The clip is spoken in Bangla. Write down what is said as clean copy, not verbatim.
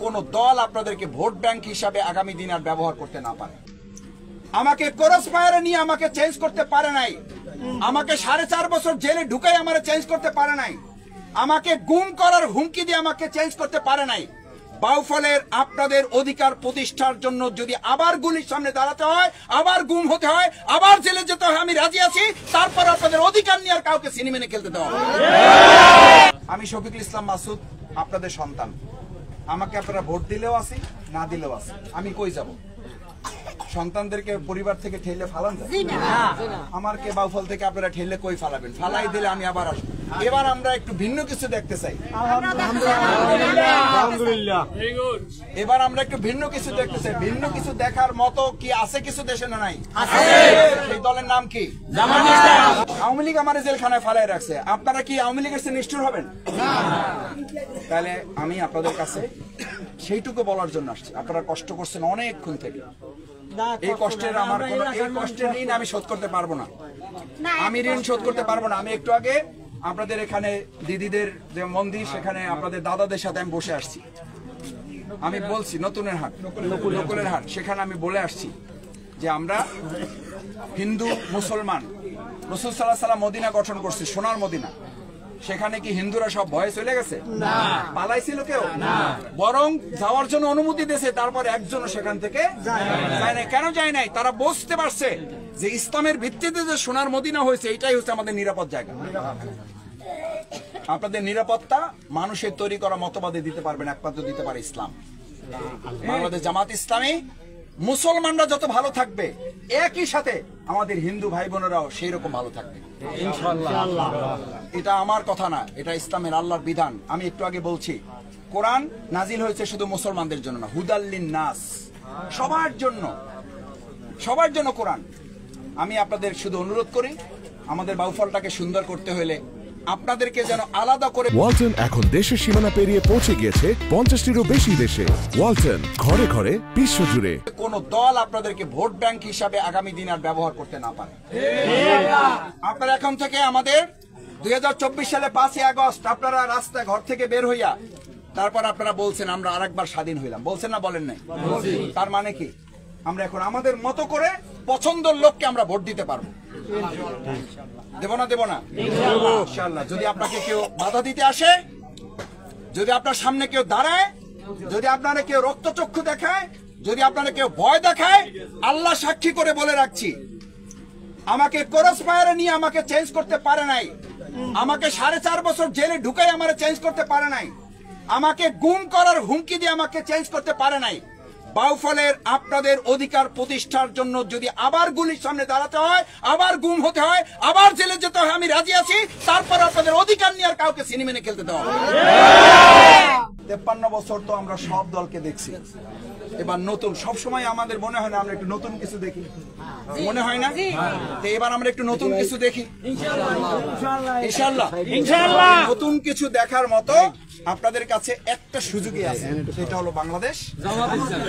কোন দল আপনাদেরকে ভোট ব্যাংক হিসাবে আগামী দিন আর ব্যবহার করতে না পারে। আমাকে ক্রস ফায়ারে নিয়ে আমাকে চেঞ্জ করতে পারে নাই, আমাকে 4.5 বছর জেলে ঢুকাই আমারে চেঞ্জ করতে পারে নাই, আমাকে গুম করার হুমকি দিয়ে আমাকে চেঞ্জ করতে পারে নাই। বাউফলের আপনাদের অধিকার প্রতিষ্ঠার জন্য যদি আবার গুলির সামনে দাঁড়াতে হয়, আবার গুম হতে হয়, আবার জেলে যেতে হয়, আমি রাজি আছি। তারপর আপনাদের অধিকার নিয়ে আর কাউকে সিনেমেনে খেলতে দেওয়া হবে। আমি শফিকুল ইসলাম মাসুদ, আপনাদের সন্তান। আমাকে আপনারা ভোট দিলেও আছি, না দিলেও আছি। আমি কই যাব? সন্তানদেরকে পরিবার থেকে ঠেলে ফালান যায়? আমার কে বাউফল থেকে আপনারা ঠেলে কই ফালাবেন? ফালাই দিলে আমি আবার আসবো। এবার আমরা একটু ভিন্ন কিছু দেখতে চাই। এবার আমরা একটু ভিন্ন কিছু দেখতে চাই। ভিন্ন কিছু দেখার মতো কি আছে কিছু দেশে না নাই? সেই দলের নাম কি? আওয়ামী লীগ আমার জেলখানায় ফালাই রাখছে। আপনারা কি আওয়ামী লীগের চেয়ে নিষ্ঠুর হবেন? তাহলে আমি আপনাদের কাছে সেইটুকু বলার জন্য আসছি। আপনারা কষ্ট করছেন অনেকক্ষণ থেকে। এই কষ্টের আমার কোনো এই কষ্টের ঋণ আমি শোধ করতে পারবো না। আমি ঋণ শোধ করতে পারবো না। আমি একটু আগে আপনাদের এখানে দিদিদের যে মন্দির, সেখানে আপনাদের দাদাদের সাথে আমি বসে আসছি। আমি বলছি নতুনের হাট, নকুলের হাট, সেখানে আমি বলে আসছি যে আমরা হিন্দু মুসলমান, রাসূল সাল্লাল্লাহু আলাইহি ওয়াসাল্লাম মদিনা গঠন করছি, সোনার মদিনা। সেখানে কি হিন্দুরা সব ভয়ে চলে গেছে? পালাইছিল কেউ? বরং যাওয়ার জন্য অনুমতি দিয়েছে, তারপর একজনও সেখান থেকে যায় নাই। কেন যায় নাই? তারা বুঝতে পারছে যে ইসলামের ভিত্তিতে যে সোনার মদিনা হয়েছে, এটাই হচ্ছে আমাদের নিরাপদ জায়গা। আপনাদের নিরাপত্তা মানুষের তৈরি করা মতবাদে দিতে পারবেন, একমাত্র দিতে পারে ইসলাম। বাংলাদেশ জামাত ইসলামী মুসলমানরা যত ভালো থাকবে, একই সাথে আমাদের হিন্দু ভাই বোনেরাও সেই রকম ভালো থাকবে ইনশাআল্লাহ। এটা আমার কথা না, এটা ইসলামের আল্লাহর বিধান। আমি একটু আগে বলছি, কোরআন নাজিল হয়েছে শুধু মুসলমানদের জন্য না, হুদাল্লিন নাস, সবার জন্য, সবার জন্য কোরআন। আমি আপনাদের শুধু অনুরোধ করি, আমাদের বাউফলটাকে সুন্দর করতে হলে আপনাদেরকে যেন আলাদা করে। ওয়ালটন এখন দেশের সীমানা পেরিয়ে পৌঁছে গিয়েছে 50টিরও বেশি দেশে। ওয়ালটন, ঘরে ঘরে বিশ্বজুড়ে। কোন দল আপনাদেরকে ভোট ব্যাংক হিসাবে আগামী দিন আর ব্যবহার করতে না পারে। আপনারা এখন থেকে আমাদের 2024 সালে 5ই আগস্ট আপনারা রাস্তায় ঘর থেকে বের হইয়া তারপর আপনারা বলছেন আমরা আরেকবার স্বাধীন হইলাম, বলছেন না? বলেন নাই? তার মানে কি? আমরা এখন আমাদের মতো করে পছন্দের লোককে আমরা ভোট দিতে পারবো। দেব না? দেব না ইনশাআল্লাহ। যদি আপনাকে কেউ বাধা দিতে আসে, যদি আপনার সামনে কেউ দাঁড়ায়, যদি আপনারা কেউ রক্তচক্ষু দেখায়, যদি আপনারা কেউ ভয় দেখায়, আল্লাহ সাক্ষী করে বলে রাখছি, আমাকে ক্রস ফায়ারে নিয়ে আমাকে চেঞ্জ করতে পারে নাই, আমাকে 4.5 বছর জেলে ঢুকাই আমারে চেঞ্জ করতে পারে নাই, আমাকে গুম করার হুমকি দিয়ে আমাকে চেঞ্জ করতে পারে নাই। বাউফলের আপনাদের অধিকার প্রতিষ্ঠার জন্য যদি আবার গুলির সামনে দাঁড়াতে হয়, আবার গুম হতে হয়, আবার জেলে যেতে হয়, আমি রাজি আছি। তারপর আপনাদের অধিকার নিয়ে আর কাউকে সিনেমেনে খেলতে দেওয়া হবে। 53 বছর তো আমরা সব দলকে দেখছি। এবার নতুন, সবসময় আমাদের মনে হয় না আমরা একটু নতুন কিছু দেখি, মনে হয় না? তো এবার আমরা একটু নতুন কিছু দেখি ইনশাআল্লাহ। নতুন কিছু দেখার মতো আপনাদের কাছে একটা সুযোগই আছে, সেটা হলো বাংলাদেশ জামাত ইসলামী।